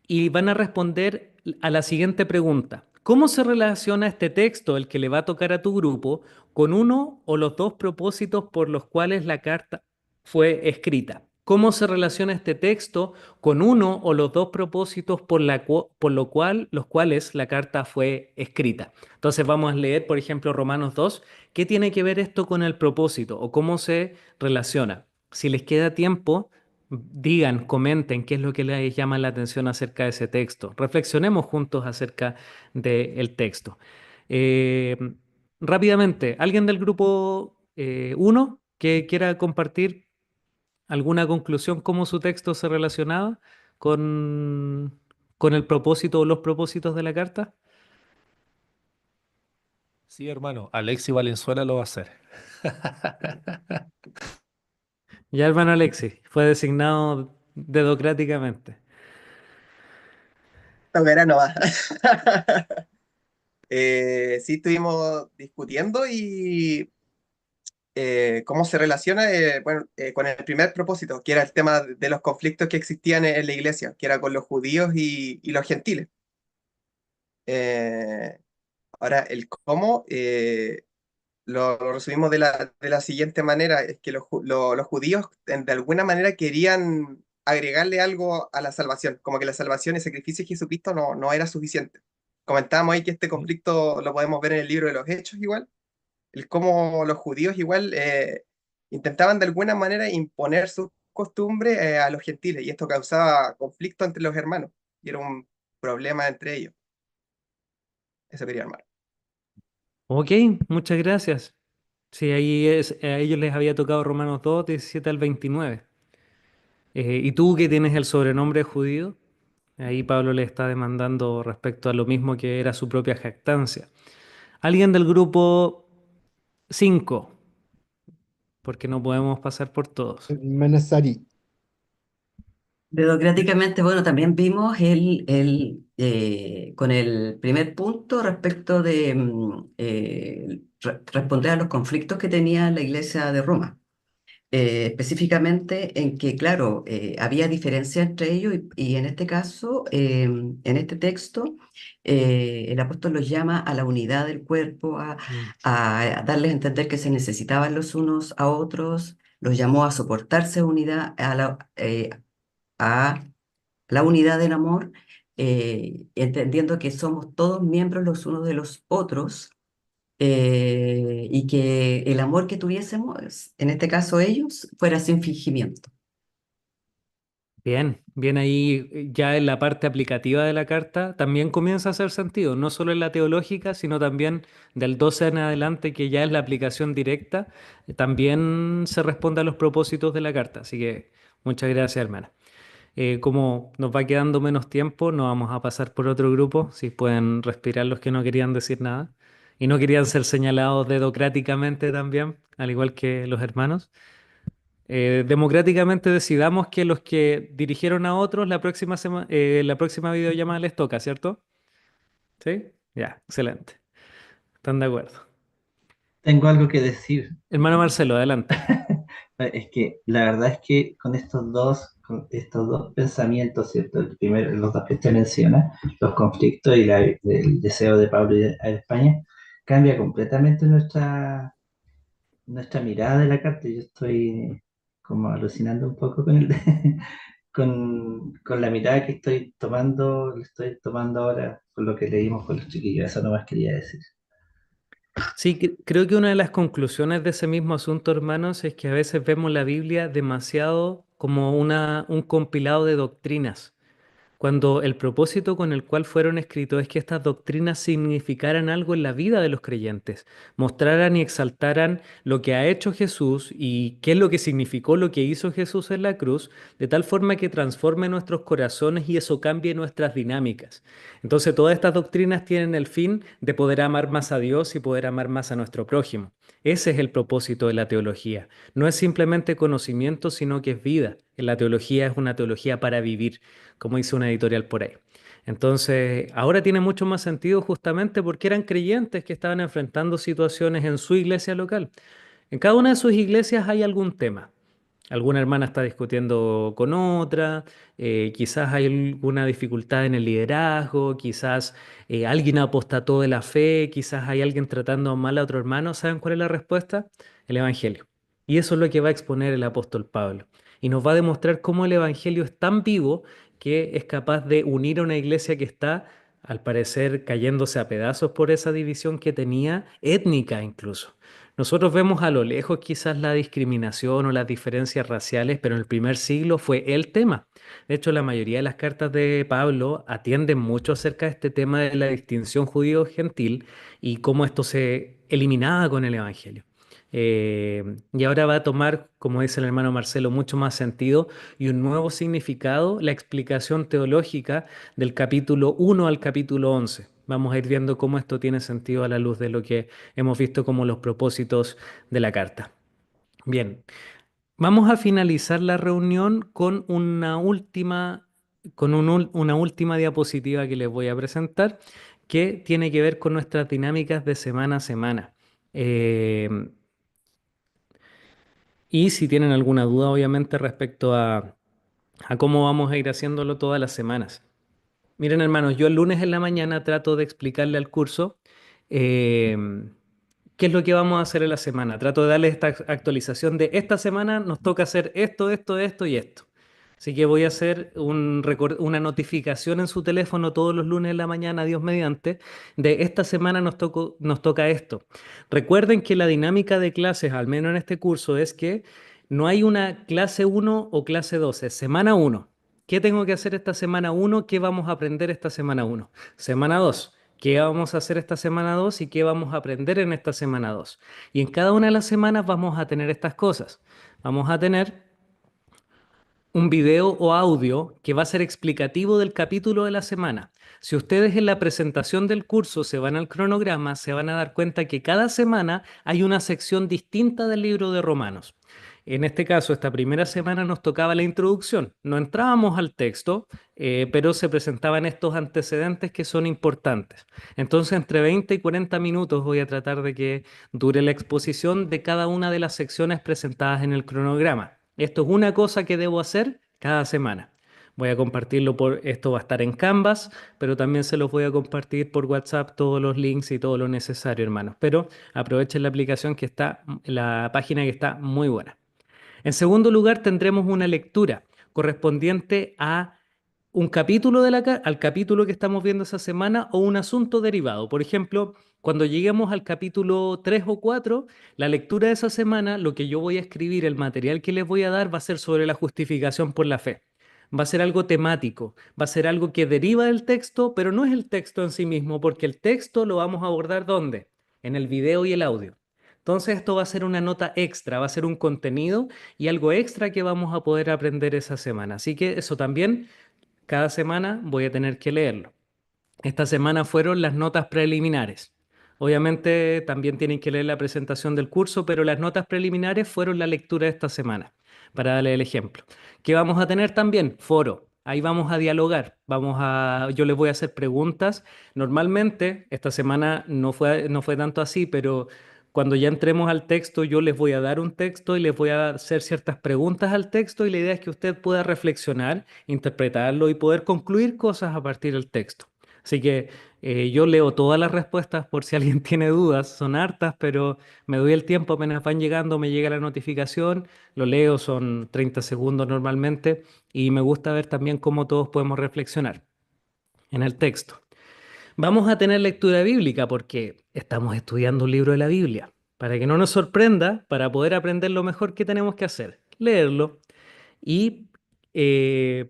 y van a responder a la siguiente pregunta. ¿Cómo se relaciona este texto, el que le va a tocar a tu grupo, con uno o los dos propósitos por los cuales la carta fue escrita? ¿Cómo se relaciona este texto con uno o los dos propósitos los cuales la carta fue escrita? Entonces vamos a leer, por ejemplo, Romanos 2. ¿Qué tiene que ver esto con el propósito o cómo se relaciona? Si les queda tiempo, digan, comenten qué es lo que les llama la atención acerca de ese texto. Reflexionemos juntos acerca del texto. Eh, Rápidamente, ¿alguien del grupo 1 que quiera compartir alguna conclusión cómo su texto se relacionaba con, con el propósito o los propósitos de la carta? Sí, hermano, Alexi Valenzuela lo va a hacer. Ya, hermano Alexis, fue designado dedocráticamente. Tocará no va. Sí, estuvimos discutiendo y cómo se relaciona bueno, con el primer propósito, que era el tema de los conflictos que existían en la iglesia, que era con los judíos y los gentiles. Eh, Ahora, el cómo lo resumimos de la siguiente manera, es que los judíos de alguna manera querían agregarle algo a la salvación, como que la salvación y el sacrificio de Jesucristo no era suficiente. Comentábamos ahí que este ¿Mm? conflicto lo podemos ver en el libro de los Hechos igual, el cómo los judíos igual intentaban de alguna manera imponer sus costumbres a los gentiles, y esto causaba conflicto entre los hermanos, y era un problema entre ellos. Eso quería armar. Ok, muchas gracias. Sí, ahí a ellos les había tocado Romanos 2, 17 al 29. ¿Y tú que tienes el sobrenombre judío? Ahí Pablo le está demandando respecto a lo mismo que era su propia jactancia. Alguien del grupo 5, porque no podemos pasar por todos. Hermana Sari. Democráticamente, bueno, también vimos con el primer punto respecto de responder a los conflictos que tenía la Iglesia de Roma. Específicamente en que, claro, había diferencia entre ellos y en este caso, en este texto, el apóstol los llama a la unidad del cuerpo, a darles a entender que se necesitaban los unos a otros, los llamó a soportarse unidad, a la unidad del amor, entendiendo que somos todos miembros los unos de los otros, y que el amor que tuviésemos, en este caso ellos, fuera sin fingimiento. Bien, bien ahí ya en la parte aplicativa de la carta también comienza a hacer sentido, no solo en la teológica, sino también del 12 en adelante, que ya es la aplicación directa, también se responde a los propósitos de la carta. Así que muchas gracias, hermana. Como nos va quedando menos tiempo, nos vamos a pasar por otro grupo, si pueden respirar los que no querían decir nada y no querían ser señalados dedocráticamente también, al igual que los hermanos. Democráticamente decidamos que los que dirigieron a otros la próxima videollamada les toca, ¿cierto? ¿Sí? Ya, excelente. ¿Están de acuerdo? Tengo algo que decir. Hermano Marcelo, adelante. Es que la verdad es que con estos dos pensamientos, ¿cierto? El primero, los dos que usted menciona, los conflictos y el deseo de Pablo ir a España, cambia completamente nuestra mirada de la carta. Yo estoy como alucinando un poco con la mirada que estoy tomando ahora con lo que leímos con los chiquillos. Eso nomás quería decir. Sí, creo que una de las conclusiones de ese mismo asunto, hermanos, es que a veces vemos la Biblia demasiado como un compilado de doctrinas, cuando el propósito con el cual fueron escritos es que estas doctrinas significaran algo en la vida de los creyentes, mostraran y exaltaran lo que ha hecho Jesús y qué es lo que significó lo que hizo Jesús en la cruz, de tal forma que transforme nuestros corazones y eso cambie nuestras dinámicas. Entonces, todas estas doctrinas tienen el fin de poder amar más a Dios y poder amar más a nuestro prójimo. Ese es el propósito de la teología. No es simplemente conocimiento, sino que es vida. La teología es una teología para vivir, como dice una editorial por ahí. Entonces, ahora tiene mucho más sentido justamente porque eran creyentes que estaban enfrentando situaciones en su iglesia local. En cada una de sus iglesias hay algún tema. Alguna hermana está discutiendo con otra, quizás hay alguna dificultad en el liderazgo, quizás alguien apostató de la fe, quizás hay alguien tratando mal a otro hermano. ¿Saben cuál es la respuesta? El Evangelio. Y eso es lo que va a exponer el apóstol Pablo. Y nos va a demostrar cómo el Evangelio es tan vivo que es capaz de unir a una iglesia que está, al parecer, cayéndose a pedazos por esa división que tenía, étnica incluso. Nosotros vemos a lo lejos quizás la discriminación o las diferencias raciales, pero en el primer siglo fue el tema. De hecho, la mayoría de las cartas de Pablo atienden mucho acerca de este tema de la distinción judío-gentil y cómo esto se eliminaba con el Evangelio. Y ahora va a tomar, como dice el hermano Marcelo, mucho más sentido y un nuevo significado la explicación teológica del capítulo 1 al capítulo 11. Vamos a ir viendo cómo esto tiene sentido a la luz de lo que hemos visto como los propósitos de la carta. Bien, vamos a finalizar la reunión con una última diapositiva que les voy a presentar, que tiene que ver con nuestras dinámicas de semana a semana. Y si tienen alguna duda, obviamente, respecto a cómo vamos a ir haciéndolo todas las semanas. Miren, hermanos, yo el lunes en la mañana trato de explicarle al curso eh, qué es lo que vamos a hacer en la semana. Trato de darles esta actualización de esta semana nos toca hacer esto, esto, esto y esto. Así que voy a hacer una notificación en su teléfono todos los lunes en la mañana, Dios mediante, de esta semana nos toca esto. Recuerden que la dinámica de clases, al menos en este curso, es que no hay una clase 1 o clase 2, es semana 1. ¿Qué tengo que hacer esta semana 1? ¿Qué vamos a aprender esta semana 1? Semana 2. qué vamos a hacer esta semana 2 y qué vamos a aprender en esta semana 2. Y en cada una de las semanas vamos a tener estas cosas. Vamos a tener un video o audio que va a ser explicativo del capítulo de la semana. Si ustedes en la presentación del curso se van al cronograma, se van a dar cuenta que cada semana hay una sección distinta del libro de Romanos. En este caso, esta primera semana nos tocaba la introducción. No entrábamos al texto, pero se presentaban estos antecedentes que son importantes. Entonces, entre 20 y 40 minutos voy a tratar de que dure la exposición de cada una de las secciones presentadas en el cronograma. Esto es una cosa que debo hacer cada semana. Voy a compartirlo esto va a estar en Canvas, pero también se los voy a compartir por WhatsApp todos los links y todo lo necesario, hermanos. Pero aprovechen la aplicación que está, la página que está muy buena. En segundo lugar, tendremos una lectura correspondiente a un capítulo al capítulo que estamos viendo esa semana o un asunto derivado. Por ejemplo, cuando lleguemos al capítulo 3 o 4, la lectura de esa semana, lo que yo voy a escribir, el material que les voy a dar va a ser sobre la justificación por la fe. Va a ser algo temático, va a ser algo que deriva del texto, pero no es el texto en sí mismo, porque el texto lo vamos a abordar ¿dónde? En el video y el audio. Entonces esto va a ser una nota extra, va a ser un contenido y algo extra que vamos a poder aprender esa semana. Así que eso también, cada semana voy a tener que leerlo. Esta semana fueron las notas preliminares. Obviamente también tienen que leer la presentación del curso, pero las notas preliminares fueron la lectura de esta semana, para darle el ejemplo. ¿Qué vamos a tener también? Foro. Ahí vamos a dialogar, yo les voy a hacer preguntas. Normalmente, esta semana no fue tanto así, pero cuando ya entremos al texto, yo les voy a dar un texto y les voy a hacer ciertas preguntas al texto y la idea es que usted pueda reflexionar, interpretarlo y poder concluir cosas a partir del texto. Así que yo leo todas las respuestas por si alguien tiene dudas, son hartas, pero me doy el tiempo apenas van llegando, me llega la notificación, lo leo, son 30 segundos normalmente, y me gusta ver también cómo todos podemos reflexionar en el texto. Vamos a tener lectura bíblica porque estamos estudiando un libro de la Biblia. Para que no nos sorprenda, para poder aprender lo mejor que tenemos que hacer, leerlo. Y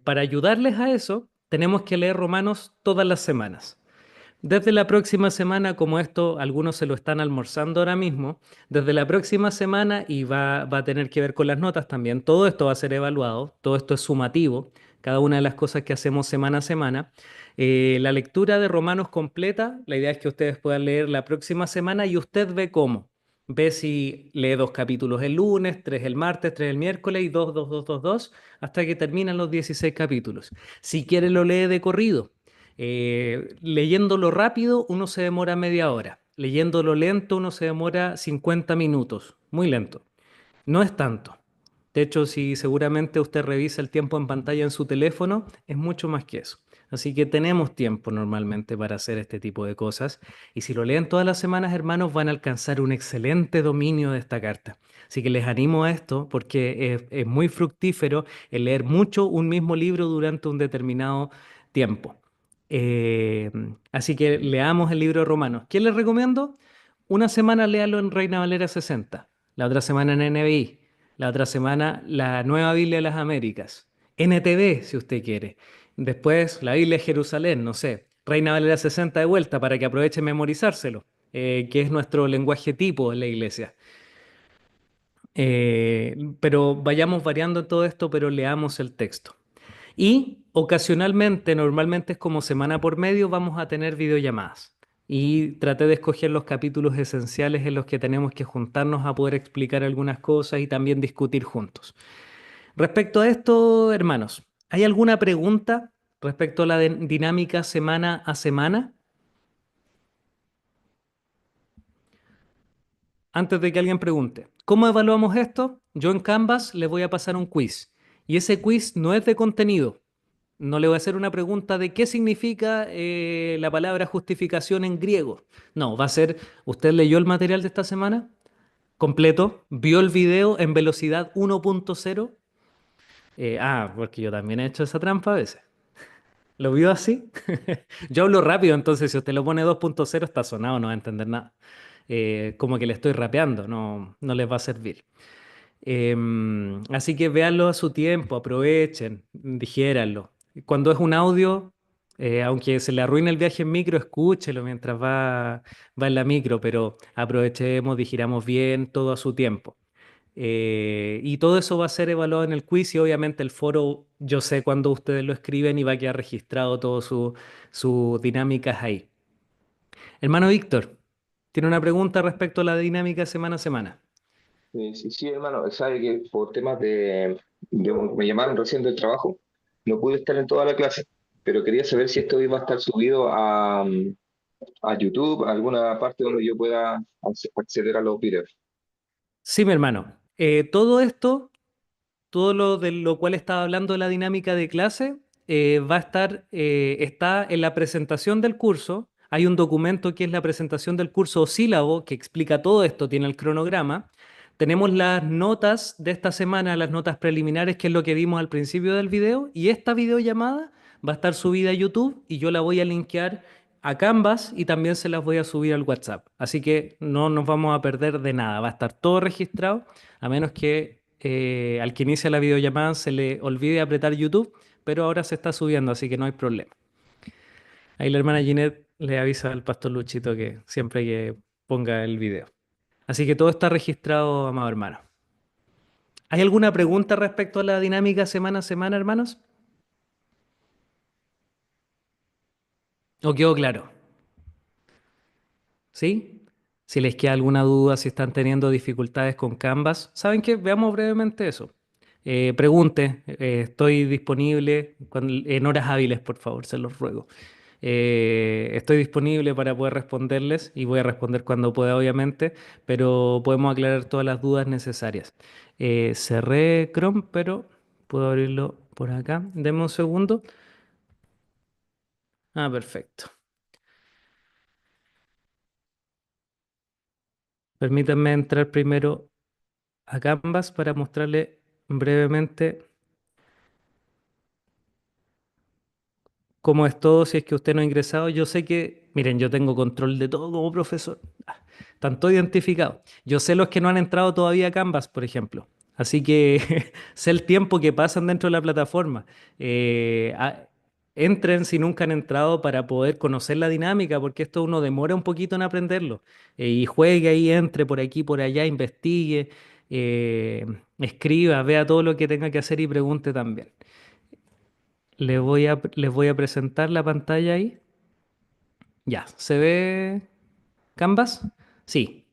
para ayudarles a eso, tenemos que leer Romanos todas las semanas. Desde la próxima semana, como esto algunos se lo están almorzando ahora mismo, desde la próxima semana y va a tener que ver con las notas también, todo esto va a ser evaluado, todo esto es sumativo, cada una de las cosas que hacemos semana a semana. La lectura de Romanos completa, la idea es que ustedes puedan leer la próxima semana y usted ve cómo. Ve si lee 2 capítulos el lunes, 3 el martes, 3 el miércoles y 2, 2, 2, 2, 2, hasta que terminan los 16 capítulos. Si quiere lo lee de corrido. Leyéndolo rápido uno se demora media hora. Leyéndolo lento uno se demora 50 minutos. Muy lento. No es tanto. De hecho, si seguramente usted revisa el tiempo en pantalla en su teléfono, es mucho más que eso. Así que tenemos tiempo normalmente para hacer este tipo de cosas. Y si lo leen todas las semanas, hermanos, van a alcanzar un excelente dominio de esta carta. Así que les animo a esto porque es muy fructífero el leer mucho un mismo libro durante un determinado tiempo. Eh, Así que leamos el libro de Romanos. ¿Qué les recomiendo? Una semana léalo en Reina Valera 60, la otra semana en NBI, la otra semana la Nueva Biblia de las Américas, NTV si usted quiere. Después la Biblia de Jerusalén, no sé, Reina Valera 60 de vuelta para que aproveche memorizárselo, que es nuestro lenguaje tipo en la iglesia. Pero vayamos variando en todo esto, pero leamos el texto. Y ocasionalmente, normalmente es como semana por medio, vamos a tener videollamadas. Y traté de escoger los capítulos esenciales en los que tenemos que juntarnos a poder explicar algunas cosas y también discutir juntos. Respecto a esto, hermanos, ¿hay alguna pregunta respecto a la dinámica semana a semana? Antes de que alguien pregunte, ¿cómo evaluamos esto? Yo en Canvas les voy a pasar un quiz. Y ese quiz no es de contenido. No le voy a hacer una pregunta de qué significa la palabra justificación en griego. No, va a ser, ¿usted leyó el material de esta semana? ¿Completo? ¿Vio el video en velocidad 1.0? Porque yo también he hecho esa trampa a veces. ¿Lo vio así? Yo hablo rápido, entonces si usted lo pone 2.0 está sonado, no va a entender nada. Como que le estoy rapeando, no les va a servir. Así que véanlo a su tiempo, aprovechen, digiéranlo. Cuando es un audio, Aunque se le arruine el viaje en micro, escúchelo mientras va en la micro, pero aprovechemos, digiramos bien, todo a su tiempo. Y todo eso va a ser evaluado en el quiz y obviamente el foro, yo sé cuándo ustedes lo escriben y va a quedar registrado todo sus dinámicas ahí. Hermano Víctor, tiene una pregunta respecto a la dinámica semana a semana. Sí, sí, hermano, sabe que por temas me llamaron recién del trabajo, no pude estar en toda la clase, pero quería saber si esto iba a estar subido a YouTube, a alguna parte donde yo pueda acceder a los videos. Sí, mi hermano. Todo esto, todo lo de lo cual estaba hablando de la dinámica de clase, va a estar, está en la presentación del curso. Hay un documento que es la presentación del curso o sílabo que explica todo esto, tiene el cronograma. Tenemos las notas de esta semana, las notas preliminares, que es lo que vimos al principio del video, y esta videollamada va a estar subida a YouTube y yo la voy a linkear a Canvas y también se las voy a subir al WhatsApp. Así que no nos vamos a perder de nada, va a estar todo registrado, a menos que al que inicia la videollamada se le olvide apretar YouTube, pero ahora se está subiendo, así que no hay problema. Ahí la hermana Ginette le avisa al pastor Luchito que siempre que ponga el video. Así que todo está registrado, amado hermano. ¿Hay alguna pregunta respecto a la dinámica semana a semana, hermanos? ¿O quedó claro? ¿Sí? Si les queda alguna duda, si están teniendo dificultades con Canvas, ¿saben qué? Veamos brevemente eso. Pregunte, estoy disponible en horas hábiles, por favor, se los ruego. Estoy disponible para poder responderles y voy a responder cuando pueda, obviamente, pero podemos aclarar todas las dudas necesarias. Cerré Chrome, pero puedo abrirlo por acá. Deme un segundo. Ah, perfecto. Permítanme entrar primero a Canvas para mostrarle brevemente cómo es todo si es que usted no ha ingresado. Yo sé que, miren, yo tengo control de todo como profesor. Están todos identificados. Yo sé los que no han entrado todavía a Canvas, por ejemplo. Así que sé el tiempo que pasan dentro de la plataforma. Eh, a- Entren si nunca han entrado para poder conocer la dinámica, porque esto uno demora un poquito en aprenderlo. Y juegue ahí, entre por aquí, por allá, investigue, eh, escriba, vea todo lo que tenga que hacer y pregunte también. Les voy a presentar la pantalla ahí. Ya, ¿se ve Canvas? Sí.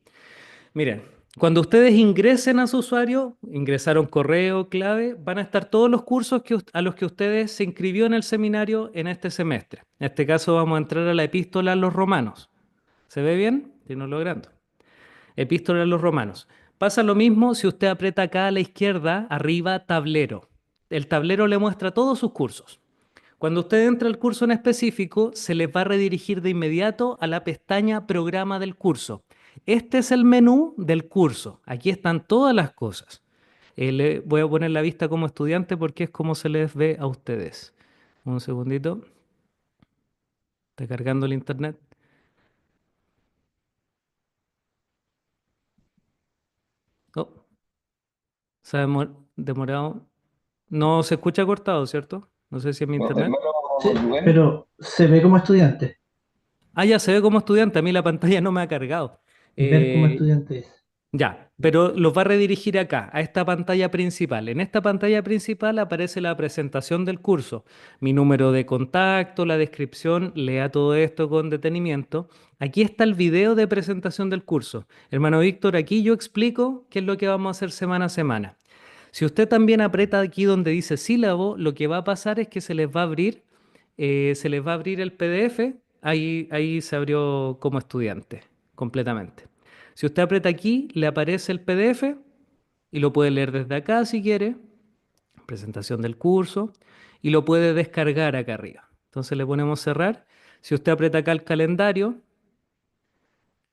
Miren, cuando ustedes ingresen a su usuario, ingresaron correo, clave, van a estar todos los cursos a los que ustedes se inscribió en el seminario en este semestre. En este caso vamos a entrar a la epístola a los romanos. ¿Se ve bien? Estoy no logrando. Epístola a los romanos. Pasa lo mismo si usted aprieta acá a la izquierda, arriba, tablero. El tablero le muestra todos sus cursos. Cuando usted entra al curso en específico, se les va a redirigir de inmediato a la pestaña Programa del curso. Este es el menú del curso. Aquí están todas las cosas. Le voy a poner la vista como estudiante porque es como se les ve a ustedes. Un segundito. Está cargando el internet. Oh, se ha demorado. No se escucha cortado, ¿cierto? No sé si es mi No, internet. Sí, hermano Rubén, pero se ve como estudiante. Ah, ya se ve como estudiante. A mí la pantalla no me ha cargado. Ver como Eh, estudiante es. Ya, pero los va a redirigir acá, a esta pantalla principal. En esta pantalla principal aparece la presentación del curso, mi número de contacto, la descripción, lea todo esto con detenimiento. Aquí está el video de presentación del curso. Hermano Víctor, aquí yo explico qué es lo que vamos a hacer semana a semana. Si usted también aprieta aquí donde dice sílabo, lo que va a pasar es que se les va a abrir el PDF. Ahí se abrió como estudiante, completamente. Si usted aprieta aquí, le aparece el PDF y lo puede leer desde acá si quiere, presentación del curso, y lo puede descargar acá arriba. Entonces le ponemos cerrar. Si usted aprieta acá el calendario,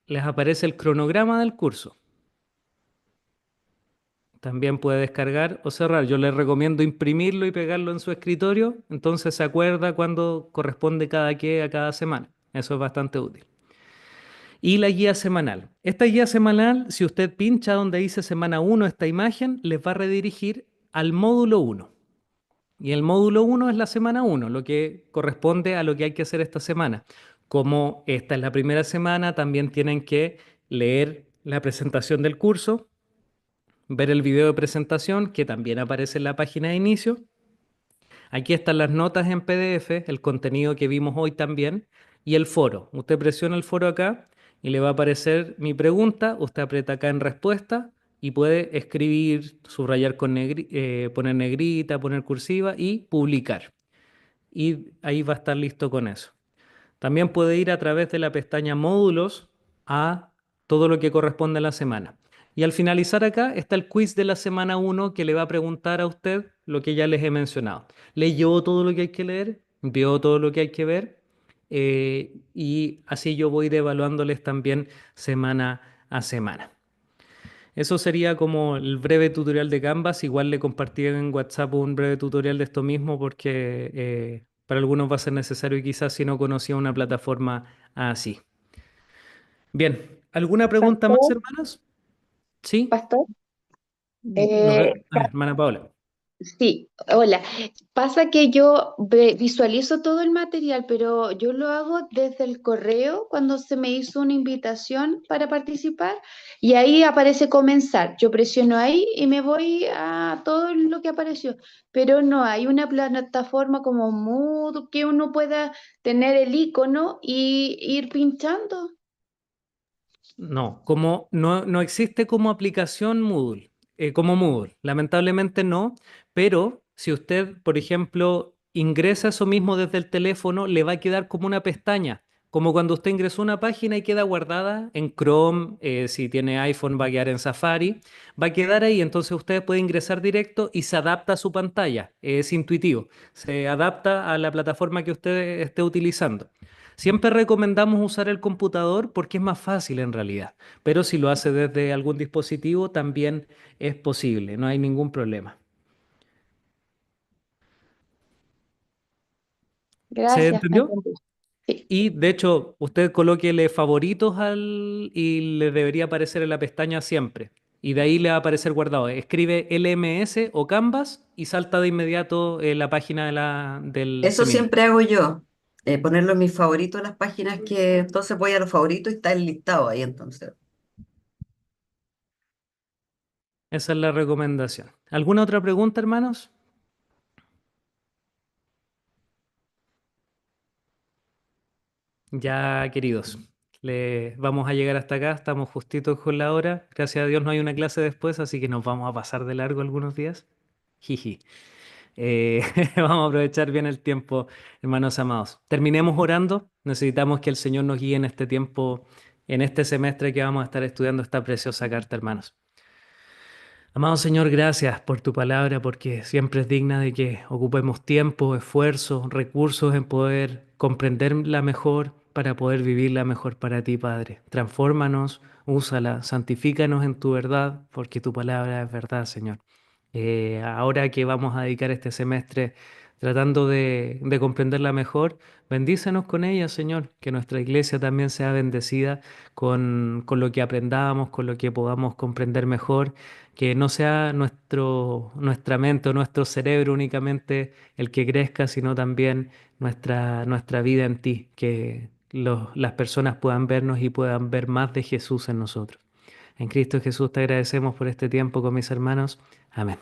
les aparece el cronograma del curso. También puede descargar o cerrar. Yo les recomiendo imprimirlo y pegarlo en su escritorio, entonces se acuerda cuándo corresponde cada qué a cada semana. Eso es bastante útil. Y la guía semanal. Esta guía semanal, si usted pincha donde dice semana 1 esta imagen, les va a redirigir al módulo 1. Y el módulo uno es la semana uno, lo que corresponde a lo que hay que hacer esta semana. Como esta es la primera semana, también tienen que leer la presentación del curso, ver el video de presentación que también aparece en la página de inicio. Aquí están las notas en PDF, el contenido que vimos hoy también y el foro. Usted presiona el foro acá y le va a aparecer mi pregunta. Usted aprieta acá en respuesta y puede escribir, subrayar con poner negrita, poner cursiva y publicar. Y ahí va a estar listo con eso. También puede ir a través de la pestaña módulos a todo lo que corresponde a la semana. Y al finalizar acá está el quiz de la semana uno que le va a preguntar a usted lo que ya les he mencionado. ¿Leyó todo lo que hay que leer? ¿Vio todo lo que hay que ver? Y así yo voy evaluándoles también semana a semana. Eso sería como el breve tutorial de Canvas. Igual le compartí en WhatsApp un breve tutorial de esto mismo porque para algunos va a ser necesario y quizás si no conocía una plataforma así. Bien, ¿alguna pregunta más, Pastor, hermanos? ¿Sí? pastor. A ver, hermana Paola. Sí, hola. Pasa que yo visualizo todo el material, pero yo lo hago desde el correo cuando se me hizo una invitación para participar y ahí aparece comenzar. Yo presiono ahí y me voy a todo lo que apareció, pero no hay una plataforma como Moodle que uno pueda tener el icono y ir pinchando. No, como no existe como aplicación Moodle, como Moodle, lamentablemente no, pero si usted, por ejemplo, ingresa eso mismo desde el teléfono, le va a quedar como una pestaña, como cuando usted ingresó a una página y queda guardada en Chrome, si tiene iPhone va a quedar en Safari, va a quedar ahí, entonces usted puede ingresar directo y se adapta a su pantalla, es intuitivo, se adapta a la plataforma que usted esté utilizando. Siempre recomendamos usar el computador porque es más fácil en realidad, pero si lo hace desde algún dispositivo también es posible, no hay ningún problema. ¿Se Gracias, entendió? entendí. Sí. Y de hecho, usted colóquele favoritos y le debería aparecer en la pestaña siempre. Y de ahí le va a aparecer guardado. Escribe LMS o Canvas y salta de inmediato en la página del Eso seminario. siempre hago yo, ponerlo en mis favoritos las páginas que entonces voy a los favoritos y está el listado ahí entonces. Esa es la recomendación. ¿Alguna otra pregunta, hermanos? Ya, queridos, le vamos a llegar hasta acá, estamos justitos con la hora. Gracias a Dios no hay una clase después, así que nos vamos a pasar de largo algunos días. Jiji. Eh, vamos a aprovechar bien el tiempo, hermanos amados. Terminemos orando. Necesitamos que el Señor nos guíe en este tiempo, en este semestre que vamos a estar estudiando esta preciosa carta, hermanos. Amado Señor, gracias por tu palabra, porque siempre es digna de que ocupemos tiempo, esfuerzo, recursos en poder comprenderla mejor para poder vivirla mejor para ti, Padre. Transfórmanos, úsala, santifícanos en tu verdad, porque tu palabra es verdad, Señor. Ahora que vamos a dedicar este semestre tratando de comprenderla mejor, bendícenos con ella, Señor, que nuestra iglesia también sea bendecida con lo que aprendamos, con lo que podamos comprender mejor, que no sea nuestra mente o nuestro cerebro únicamente el que crezca, sino también nuestra vida en ti, que las personas puedan vernos y puedan ver más de Jesús en nosotros. En Cristo Jesús te agradecemos por este tiempo con mis hermanos. Amén.